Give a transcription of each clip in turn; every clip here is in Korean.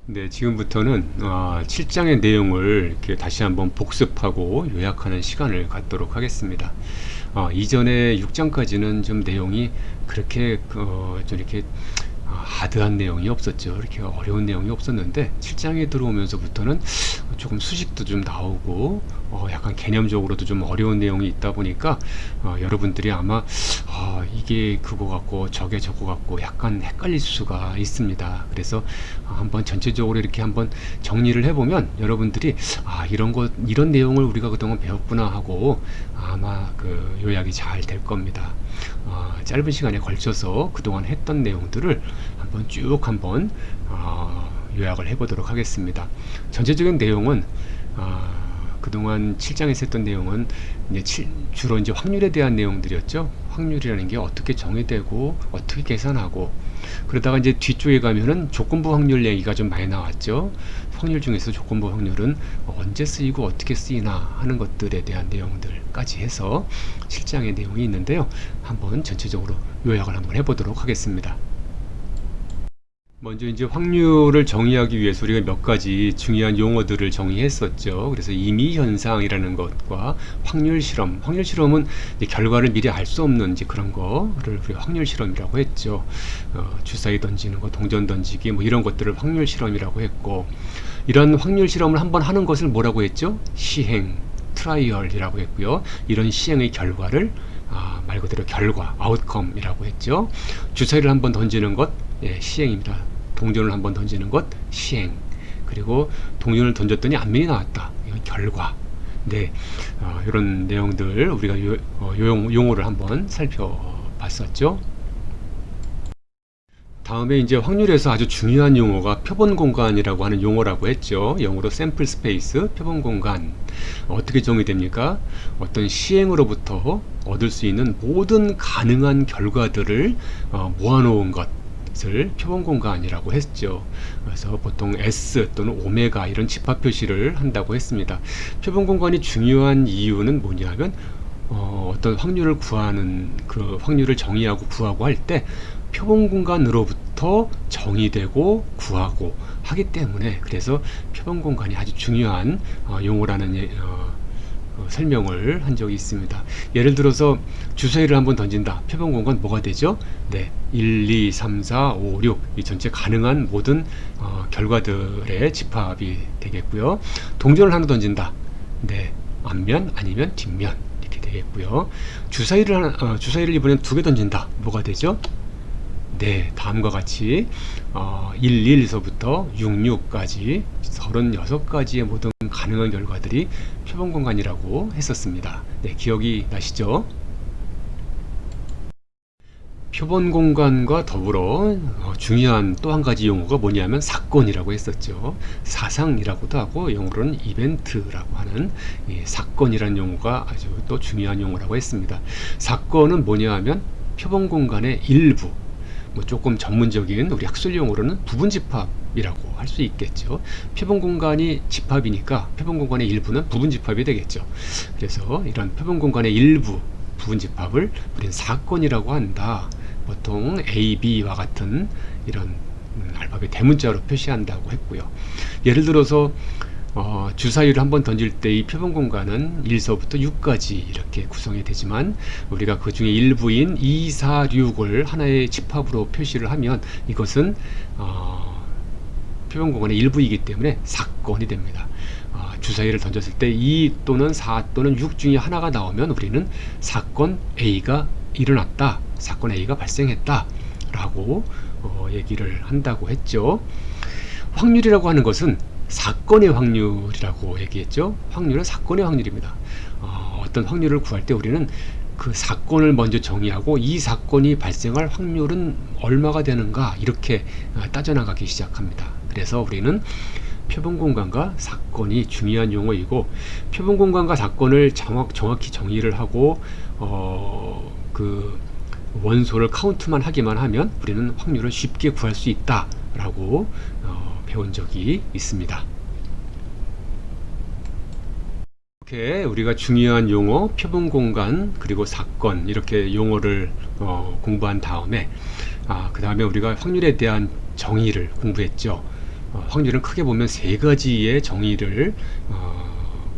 네, 지금부터는 7장의 내용을 이렇게 다시 한번 복습하고 요약하는 시간을 갖도록 하겠습니다. 이전에 6장까지는 좀 내용이 그렇게 좀 이렇게 하드한 내용이 없었죠. 이렇게 어려운 내용이 없었는데 7장에 들어오면서부터는 조금 수식도 좀 나오고 약간 개념적으로도 좀 어려운 내용이 있다 보니까 여러분들이 아마 이게 그거 같고 저게 저거 같고 약간 헷갈릴 수가 있습니다. 그래서 한번 전체적으로 이렇게 한번 정리를 해보면 여러분들이 이런 내용을 우리가 그동안 배웠구나 하고 아마 그 요약이 잘 될 겁니다. 짧은 시간에 걸쳐서 그동안 했던 내용들을 한번 쭉 요약을 해보도록 하겠습니다. 전체적인 내용은 그동안 7장에서 했던 내용은 주로 이제 확률에 대한 내용들이었죠. 확률이라는 게 어떻게 정의되고 어떻게 계산하고, 그러다가 이제 뒤쪽에 가면은 조건부 확률 얘기가 좀 많이 나왔죠. 확률 중에서 조건부 확률은 언제 쓰이고 어떻게 쓰이나 하는 것들에 대한 내용들까지 해서 7장의 내용이 있는데요. 한번 전체적으로 요약을 한번 해보도록 하겠습니다. 먼저 이제 확률을 정의하기 위해서 우리가 몇 가지 중요한 용어들을 정의했었죠. 그래서 임의 현상이라는 것과 확률 실험. 확률 실험은 결과를 미리 알 수 없는 이제 그런 거를 우리가 확률 실험이라고 했죠. 주사위 던지는 거, 동전 던지기 뭐 이런 것들을 확률 실험이라고 했고, 이런 확률 실험을 한번 하는 것을 뭐라고 했죠? 시행, 트라이얼이라고 했고요. 이런 시행의 결과를 말 그대로 결과, 아웃컴이라고 했죠. 주사위를 한번 던지는 것, 시행입니다. 동전을 한번 던지는 것, 시행. 그리고 동전을 던졌더니 안면이 나왔다. 이건 결과. 네, 이런 내용들 우리가 용어를 한번 살펴봤었죠. 다음에 이제 확률에서 아주 중요한 용어가 표본 공간이라고 하는 용어라고 했죠. 영어로 샘플 스페이스, 표본 공간. 어떻게 정의됩니까? 어떤 시행으로부터 얻을 수 있는 모든 가능한 결과들을 모아놓은 것을 표본 공간이라고 했죠. 그래서 보통 S 또는 오메가 이런 집합 표시를 한다고 했습니다. 표본 공간이 중요한 이유는 뭐냐면 어떤 확률을 구하는, 그 확률을 정의하고 구하고 할 때 표본 공간으로부터 정의되고 구하고 하기 때문에, 그래서 표본 공간이 아주 중요한 용어라는 설명을 한 적이 있습니다. 예를 들어서 주사위를 한번 던진다. 표본 공간 뭐가 되죠? 네, 1, 2, 3, 4, 5, 6 이 전체 가능한 모든 결과들의 집합이 되겠고요. 동전을 하나 던진다. 네, 앞면 아니면 뒷면 이렇게 되겠고요. 주사위를 이번엔 두 개 던진다. 뭐가 되죠? 네, 다음과 같이 11에서부터 66까지 36가지의 모든 가능한 결과들이 표본 공간이라고 했었습니다. 네, 기억이 나시죠? 표본 공간과 더불어 중요한 또 한 가지 용어가 뭐냐면 사건이라고 했었죠. 사상이라고도 하고 영어로는 이벤트라고 하는 사건이라는 용어가 아주 또 중요한 용어라고 했습니다. 사건은 뭐냐 하면 표본 공간의 일부, 뭐 조금 전문적인 우리 학술 용어로는 부분 집합이라고 할 수 있겠죠. 표본 공간이 집합이니까 표본 공간의 일부는 부분 집합이 되겠죠. 그래서 이런 표본 공간의 일부, 부분 집합을 우리는 사건이라고 한다. 보통 A, B와 같은 이런 알파벳 대문자로 표시한다고 했고요. 예를 들어서 주사위를 한번 던질 때 이 표본 공간은 1서부터 6까지 이렇게 구성이 되지만, 우리가 그 중에 일부인 2, 4, 6을 하나의 집합으로 표시를 하면 이것은 표본 공간의 일부이기 때문에 사건이 됩니다. 주사위를 던졌을 때 2 또는 4 또는 6 중에 하나가 나오면 우리는 사건 A가 일어났다, 사건 A가 발생했다 라고 얘기를 한다고 했죠. 확률이라고 하는 것은 사건의 확률이라고 얘기했죠. 확률은 사건의 확률입니다. 어떤 확률을 구할 때 우리는 그 사건을 먼저 정의하고 이 사건이 발생할 확률은 얼마가 되는가 이렇게 따져나가기 시작합니다. 그래서 우리는 표본 공간과 사건이 중요한 용어이고, 표본 공간과 사건을 정확히 정의를 하고 그 원소를 카운트만 하기만 하면 우리는 확률을 쉽게 구할 수 있다라고 배운 적이 있습니다. 이렇게 우리가 중요한 용어, 표본 공간 그리고 사건 이렇게 용어를 공부한 다음에 그 다음에 우리가 확률에 대한 정의를 공부했죠. 확률은 크게 보면 세 가지의 정의를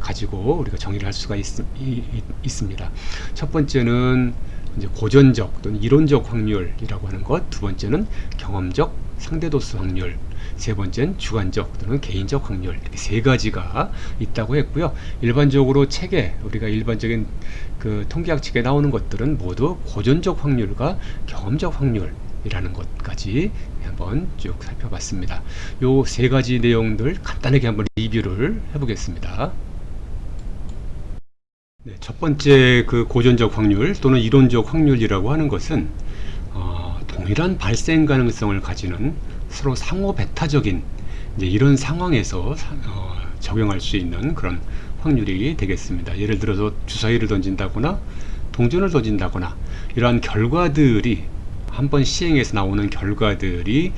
가지고 우리가 정의를 할 수가 있습니다. 첫 번째는 이제 고전적 또는 이론적 확률이라고 하는 것, 두 번째는 경험적 상대도수 확률, 세 번째는 주관적 또는 개인적 확률, 이렇게 세 가지가 있다고 했고요. 일반적으로 책에 우리가 일반적인 그 통계학 책에 나오는 것들은 모두 고전적 확률과 경험적 확률이라는 것까지 한번 쭉 살펴봤습니다. 요 세 가지 내용들 간단하게 한번 리뷰를 해보겠습니다. 네, 첫 번째 그 고전적 확률 또는 이론적 확률이라고 하는 것은 동일한 발생 가능성을 가지는 서로 상호 배타적인 이제 이런 상황에서 적용할 수 있는 그런 확률이 되겠습니다. 예를 들어서 주사위를 던진다거나 동전을 던진다거나 이러한 결과들이 한번 시행해서 나오는 결과들이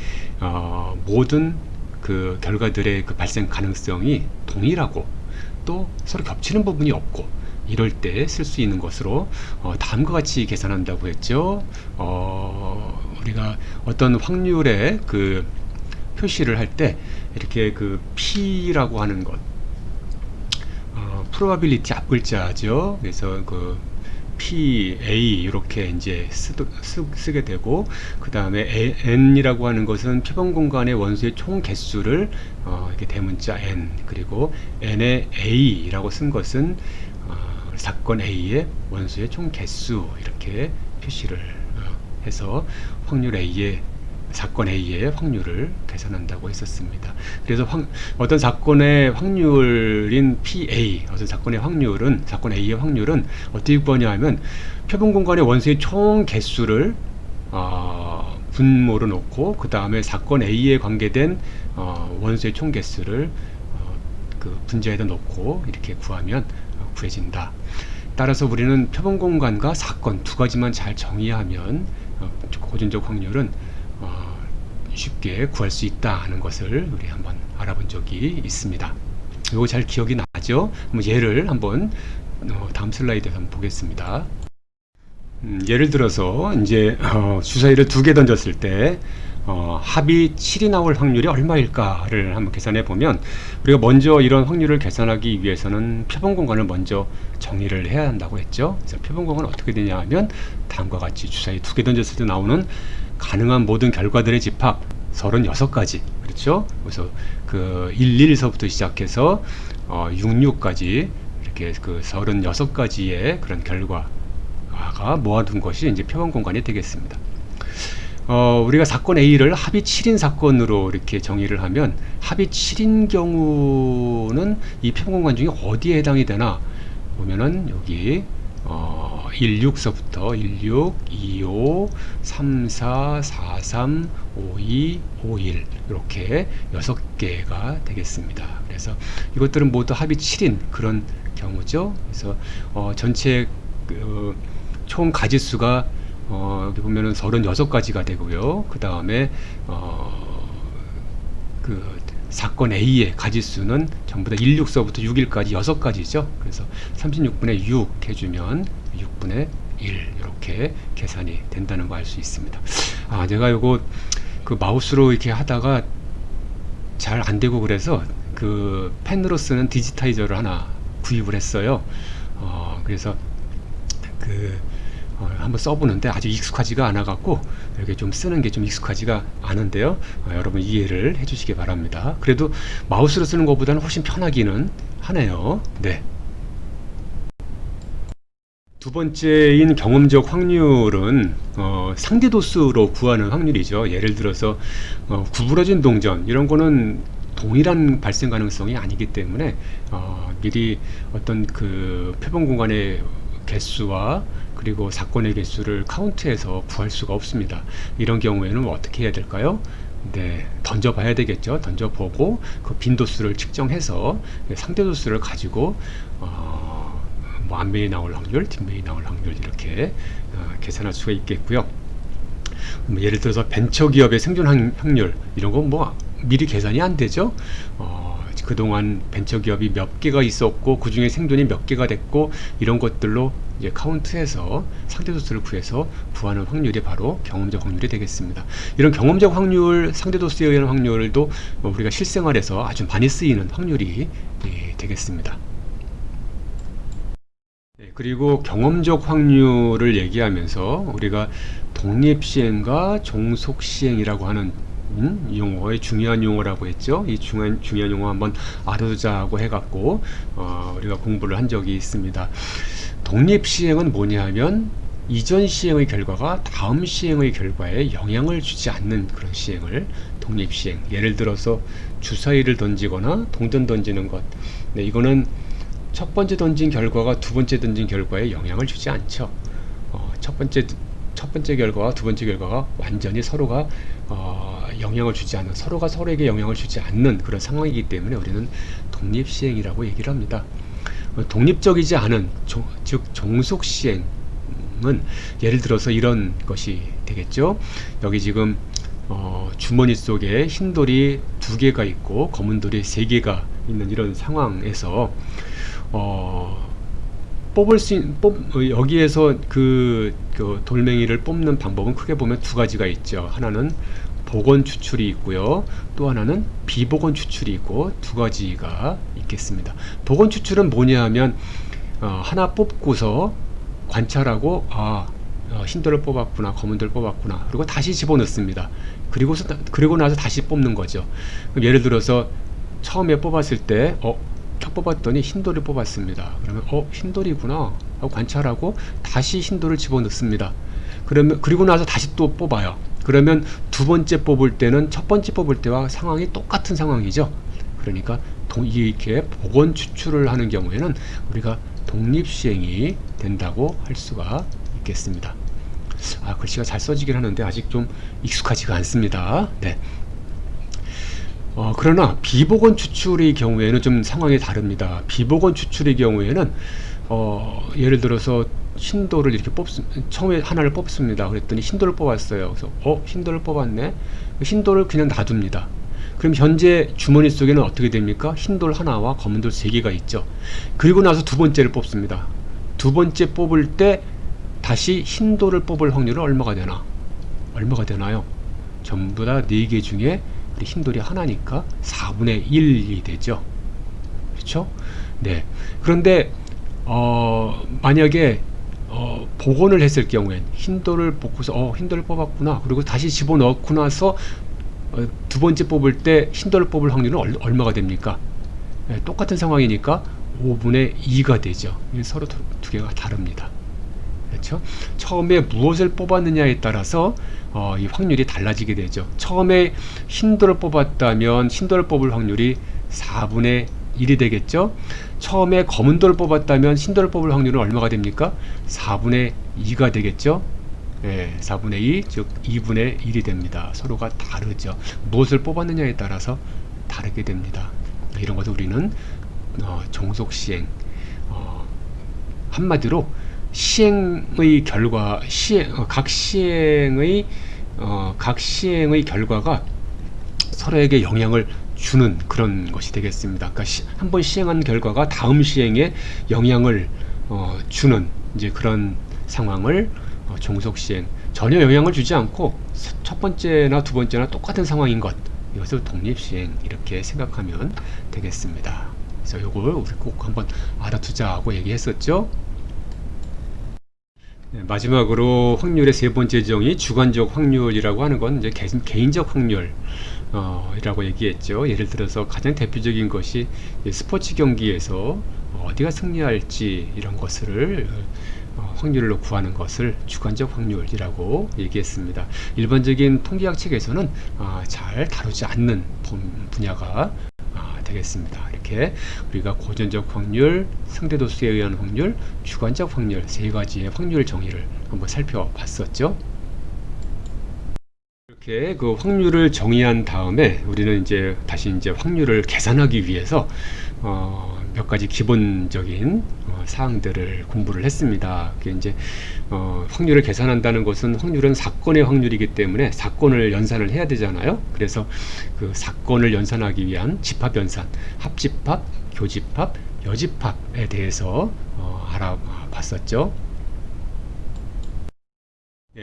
모든 그 결과들의 그 발생 가능성이 동일하고 또 서로 겹치는 부분이 없고 이럴 때 쓸 수 있는 것으로 다음과 같이 계산한다고 했죠. 우리가 어떤 확률의 그 표시를 할 때 이렇게 그 P라고 하는 것, probability 앞글자죠. 그래서 그 P, A 이렇게 이제 쓰게 되고, 그 다음에 N이라고 하는 것은 표본 공간의 원소의 총 개수를 이렇게 대문자 N, 그리고 N의 A라고 쓴 것은 사건 A의 원소의 총 개수 이렇게 표시를 해서 확률 A의 사건 A의 확률을 계산한다고 했었습니다. 그래서 어떤 사건의 확률인 PA, 어떤 사건의 확률은 사건 A의 확률은 어떻게 구하냐 하면 표본 공간의 원소의 총 개수를 분모로 놓고 그 다음에 사건 A에 관계된 원소의 총 개수를 그 분자에다 놓고 이렇게 구하면 구해진다. 따라서 우리는 표본 공간과 사건 두 가지만 잘 정의하면 고전적 확률은 쉽게 구할 수 있다는 것을 우리 한번 알아본 적이 있습니다. 이거 잘 기억이 나죠? 한번 예를 한번 다음 슬라이드에서 한번 보겠습니다. 예를 들어서 이제 주사위를 2개 던졌을 때 합이 7이 나올 확률이 얼마일까를 한번 계산해 보면, 우리가 먼저 이런 확률을 계산하기 위해서는 표본 공간을 먼저 정의를 해야 한다고 했죠. 그래서 표본 공간은 어떻게 되냐 하면 다음과 같이 주사위 2개 던졌을 때 나오는 가능한 모든 결과들의 집합 36가지, 그렇죠? 그래서 그 11서부터 시작해서 66까지 이렇게 그 36가지의 그런 결과가 모아둔 것이 이제 표본 공간이 되겠습니다. 우리가 사건 A를 합이 7인 사건으로 이렇게 정의를 하면, 합이 7인 경우는 이 표본 공간 중에 어디에 해당이 되나 보면은 여기 16서부터 16, 25, 34, 43, 52, 51 이렇게 6개가 되겠습니다. 그래서 이것들은 모두 합이 7인 그런 경우죠. 그래서 전체 총 가지수가 여기 보면은 36가지가 되고요. 그 다음에 그 사건 A의 가지수는 전부 다 16서부터 6일까지 6가지죠. 그래서 36분의 6 해주면 6분의 1 이렇게 계산이 된다는 거 알 수 있습니다. 제가 요거 그 마우스로 이렇게 하다가 잘 안 되고 그래서 그 펜으로 쓰는 디지타이저를 하나 구입을 했어요. 그래서 한번 써보는데 아주 익숙하지가 않아 갖고 이렇게 좀 쓰는 게 좀 익숙하지가 않은데요. 여러분 이해를 해주시기 바랍니다. 그래도 마우스로 쓰는 것보다는 훨씬 편하기는 하네요. 네. 두 번째인 경험적 확률은 상대도수로 구하는 확률이죠. 예를 들어서 구부러진 동전 이런 거는 동일한 발생 가능성이 아니기 때문에 미리 어떤 그 표본 공간의 개수와 그리고 사건의 개수를 카운트해서 구할 수가 없습니다. 이런 경우에는 어떻게 해야 될까요? 네, 던져봐야 되겠죠. 던져보고 그 빈도수를 측정해서 상대도수를 가지고 뭐 앞면이 나올 확률, 뒷면이 나올 확률 이렇게 계산할 수가 있겠고요. 예를 들어서 벤처기업의 생존 확률 이런 건 뭐 미리 계산이 안 되죠. 그동안 벤처기업이 몇 개가 있었고 그 중에 생존이 몇 개가 됐고 이런 것들로 이제 카운트해서 상대도수를 구하는 확률이 바로 경험적 확률이 되겠습니다. 이런 경험적 확률, 상대도수에 의한 확률도 우리가 실생활에서 아주 많이 쓰이는 확률이 되겠습니다. 그리고 경험적 확률을 얘기하면서 우리가 독립시행과 종속시행이라고 하는 용어의 중요한 용어라고 했죠. 이 중요한 용어 한번 알아두자고 해갖고 우리가 공부를 한 적이 있습니다. 독립시행은 뭐냐 하면 이전 시행의 결과가 다음 시행의 결과에 영향을 주지 않는 그런 시행을 독립시행. 예를 들어서 주사위를 던지거나 동전 던지는 것. 네, 이거는 첫 번째 던진 결과가 두 번째 던진 결과에 영향을 주지 않죠. 첫 번째 결과와 두 번째 결과가 완전히 서로가 영향을 주지 않는, 서로가 서로에게 영향을 주지 않는 그런 상황이기 때문에 우리는 독립시행이라고 얘기를 합니다. 독립적이지 않은 즉 종속시행은 예를 들어서 이런 것이 되겠죠. 여기 지금 주머니 속에 흰 돌이 2개가 있고 검은 돌이 3개가 있는 이런 상황에서 여기에서 그 돌멩이를 뽑는 방법은 크게 보면 2가지가 있죠. 하나는 복원 추출이 있고요. 또 하나는 비복원 추출이 있고 2가지가 있겠습니다. 복원 추출은 뭐냐 하면 하나 뽑고서 관찰하고 흰돌을 뽑았구나, 검은 돌을 뽑았구나, 그리고 다시 집어넣습니다. 그리고 나서 다시 뽑는 거죠. 그럼 예를 들어서 처음에 뽑았을 때 딱 뽑았더니 흰돌을 뽑았습니다. 그러면 흰돌이구나 하고 관찰하고 다시 흰돌을 집어넣습니다. 그리고 나서 다시 또 뽑아요. 그러면 두 번째 뽑을 때는 첫 번째 뽑을 때와 상황이 똑같은 상황이죠. 그러니까 이렇게 복원 추출을 하는 경우에는 우리가 독립시행이 된다고 할 수가 있겠습니다. 글씨가 잘 써지긴 하는데 아직 좀 익숙하지가 않습니다. 네. 그러나 비복원 추출의 경우에는 좀 상황이 다릅니다. 비복원 추출의 경우에는 예를 들어서 흰돌을 이렇게 처음에 하나를 뽑습니다. 그랬더니 흰돌을 뽑았어요. 그래서 흰돌을 뽑았네. 흰돌을 그냥 놔둡니다. 그럼 현재 주머니 속에는 어떻게 됩니까? 흰돌 하나와 검은돌 3개가 있죠. 그리고 나서 두 번째를 뽑습니다. 두 번째 뽑을 때 다시 흰돌을 뽑을 확률은 얼마가 되나요? 전부 다 4개 중에 우리 흰돌이 하나니까 4분의 1이 되죠. 그렇죠? 네. 그런데 만약에 복원을 했을 경우엔 흰돌을 뽑고서 흰돌을 뽑았구나, 그리고 다시 집어넣고 나서 두 번째 뽑을 때 흰돌을 뽑을 확률은 얼마가 됩니까? 네, 똑같은 상황이니까 5분의 2가 되죠. 서로 두 개가 다릅니다. 그렇죠? 처음에 무엇을 뽑았느냐에 따라서 이 확률이 달라지게 되죠. 처음에 흰돌을 뽑았다면 흰돌을 뽑을 확률이 4분의 1이 되겠죠. 처음에 검은 돌을 뽑았다면 흰돌을 뽑을 확률은 얼마가 됩니까? 4분의 2가 되겠죠. 네, 4분의 2, 즉 2분의 1이 됩니다. 서로가 다르죠. 무엇을 뽑았느냐에 따라서 다르게 됩니다. 이런 것을 우리는 종속시행, 한마디로 시행의 결과, 각 시행의 결과가 서로에게 영향을 주는 그런 것이 되겠습니다. 그러니까 한번 시행한 결과가 다음 시행에 영향을 주는 이제 그런 상황을 종속시행, 전혀 영향을 주지 않고 첫 번째나 두 번째나 똑같은 상황인 것, 이것을 독립시행 이렇게 생각하면 되겠습니다. 그래서 이걸 우리 꼭 한번 알아두자고 얘기했었죠. 네, 마지막으로 확률의 세 번째 정의, 주관적 확률이라고 하는 건 이제 개인적 확률 이라고 얘기했죠. 예를 들어서 가장 대표적인 것이 스포츠 경기에서 어디가 승리할지 이런 것을 확률로 구하는 것을 주관적 확률이라고 얘기했습니다. 일반적인 통계학 책에서는 잘 다루지 않는 분야가 되겠습니다. 이렇게 우리가 고전적 확률, 상대도수에 의한 확률, 주관적 확률, 3가지의 확률 정의를 한번 살펴봤었죠. 이렇게 그 확률을 정의한 다음에 우리는 다시 확률을 계산하기 위해서 몇 가지 기본적인 사항들을 공부를 했습니다. 그게 이제 확률을 계산한다는 것은 확률은 사건의 확률이기 때문에 사건을 연산을 해야 되잖아요. 그래서 그 사건을 연산하기 위한 집합 연산, 합집합, 교집합, 여집합에 대해서 알아봤었죠.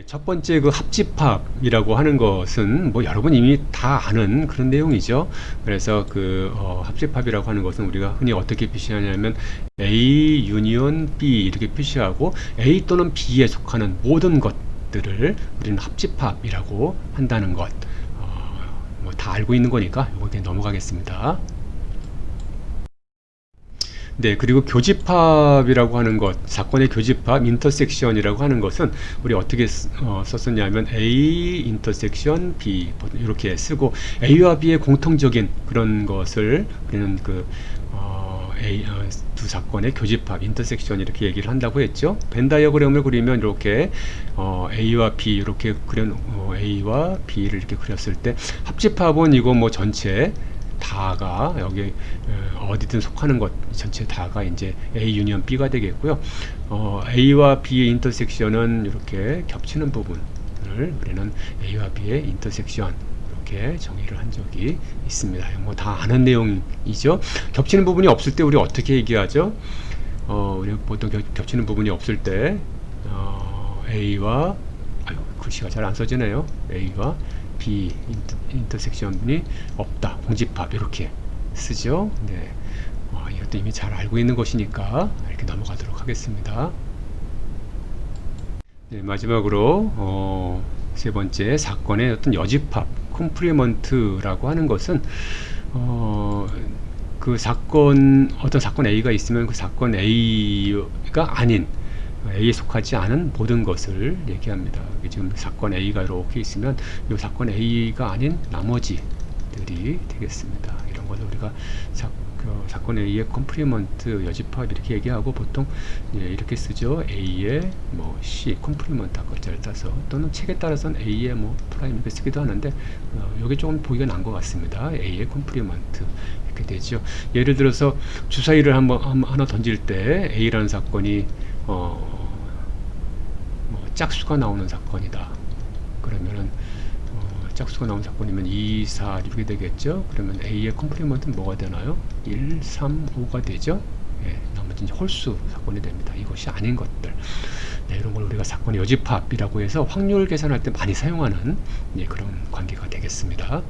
첫 번째 그 합집합이라고 하는 것은 뭐 여러분 이미 다 아는 그런 내용이죠. 그래서 그 합집합이라고 하는 것은 우리가 흔히 어떻게 표시하냐면 A 유니온 B 이렇게 표시하고 A 또는 B에 속하는 모든 것들을 우리는 합집합이라고 한다는 것. 뭐 다 알고 있는 거니까 이거 그냥 넘어가겠습니다. 네, 그리고 교집합이라고 하는 것, 사건의 교집합, 인터섹션이라고 하는 것은 우리 어떻게 썼었냐면 A 인터섹션 B 이렇게 쓰고 A와 B의 공통적인 그런 것을 우리는 그 두 사건의 교집합, 인터섹션 이렇게 얘기를 한다고 했죠. 벤 다이어그램을 그리면 이렇게 A와 B 이렇게 A와 B를 이렇게 그렸을 때 합집합은 이거 뭐 전체 다가 여기 어디든 속하는 것 전체 다가 이제 A 유니언 B가 되겠고요. A와 B의 인터섹션은 이렇게 겹치는 부분을 우리는 A와 B의 인터섹션 이렇게 정의를 한 적이 있습니다. 뭐 다 아는 내용이죠. 겹치는 부분이 없을 때 우리 어떻게 얘기하죠? 우리 보통 겹치는 부분이 없을 때 A와 글씨가 잘 안 써지네요. A와 B 인터섹션이 없다. 공집합 이렇게 쓰죠. 네. 이것도 이미 잘 알고 있는 것이니까 이렇게 넘어가도록 하겠습니다. 네, 마지막으로 세 번째 사건의 어떤 여집합, 콤플리먼트라고 하는 것은 그 사건 어떤 사건 A가 있으면 그 사건 A가 아닌 A에 속하지 않은 모든 것을 얘기합니다. 지금 사건 A가 이렇게 있으면 이 사건 A가 아닌 나머지들이 되겠습니다. 이런 것을 우리가 사건 A의 컴플리먼트 여집합 이렇게 얘기하고 보통 이렇게 쓰죠. A의 뭐 C 컴플리먼트 글자를 따서 또는 책에 따라서는 A의 뭐 프라임 이렇게 쓰기도 하는데 이게 조금 보기가 난 것 같습니다. A의 컴플리먼트 이렇게 되죠. 예를 들어서 주사위를 하나 던질 때 A라는 사건이 뭐 짝수가 나오는 사건이다. 그러면은 짝수가 나오는 사건이면 2, 4, 6이 되겠죠. 그러면 A의 컴플리먼트는 뭐가 되나요? 1, 3, 5가 되죠. 예, 나머지 이제 홀수 사건이 됩니다. 이것이 아닌 것들. 네, 이런 걸 우리가 사건의 여집합이라고 해서 확률 계산할 때 많이 사용하는 그런 관계가 되겠습니다.